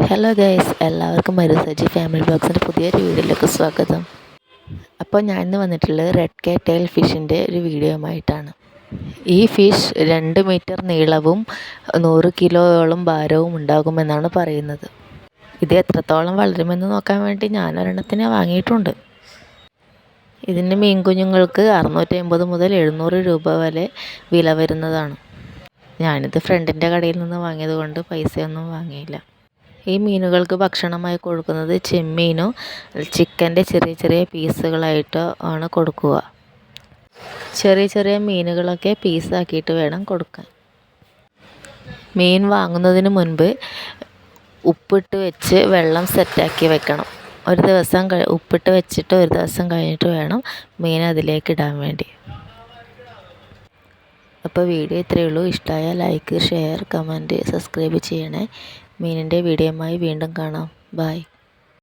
Hello guys, എല്ലാവർക്കും മരുസജി family ബ്ലോഗ്സിൻ്റെ പുതിയൊരു വീഡിയോയിലേക്ക് സ്വാഗതം. അപ്പോൾ ഞാൻ ഇന്ന് വന്നിട്ടുള്ളത് റെഡ് കാറ്റ് ടെയിൽ ഫിഷിൻ്റെ ഒരു വീഡിയോയുമായിട്ടാണ്. ഈ ഫിഷ് 2 മീറ്റർ നീളവും 100 കിലോയോളം ഭാരവും ഉണ്ടാകുമെന്നാണ് പറയുന്നത്. ഇത് എത്രത്തോളം വളരുമെന്ന് നോക്കാൻ വേണ്ടി ഞാനൊരെണ്ണത്തിനെ വാങ്ങിയിട്ടുണ്ട്. ഇതിൻ്റെ മീൻ കുഞ്ഞുങ്ങൾക്ക് 650 മുതൽ 700 രൂപ വരെ വില വരുന്നതാണ്. ഞാനിത് ഫ്രണ്ടിൻ്റെ കടയിൽ നിന്ന് വാങ്ങിയത് കൊണ്ട് പൈസയൊന്നും വാങ്ങിയില്ല. ഈ മീനുകൾക്ക് ഭക്ഷണമായി കൊടുക്കുന്നത് ചെമ്മീനോ ചിക്കൻ്റെ ചെറിയ ചെറിയ പീസുകളായിട്ടോ ആണ് കൊടുക്കുക. ചെറിയ ചെറിയ മീനുകളൊക്കെ പീസാക്കിയിട്ട് വേണം കൊടുക്കാൻ. മീൻ വാങ്ങുന്നതിന് മുൻപ് ഉപ്പിട്ട് വെച്ച് വെള്ളം സെറ്റാക്കി വെക്കണം. ഒരു ദിവസം ഉപ്പിട്ട് വെച്ചിട്ട് ഒരു ദിവസം കഴിഞ്ഞിട്ട് വേണം മീൻ അതിലേക്ക് ഇടാൻ വേണ്ടി. അപ്പോൾ വീഡിയോ ഇത്രയേ ഉള്ളൂ. ഇഷ്ടമായാൽ ലൈക്ക്, ഷെയർ, കമൻറ്റ്, സബ്സ്ക്രൈബ് ചെയ്യണേ. മീനിൻ്റെ വീഡിയോയുമായി വീണ്ടും കാണാം. ബൈ.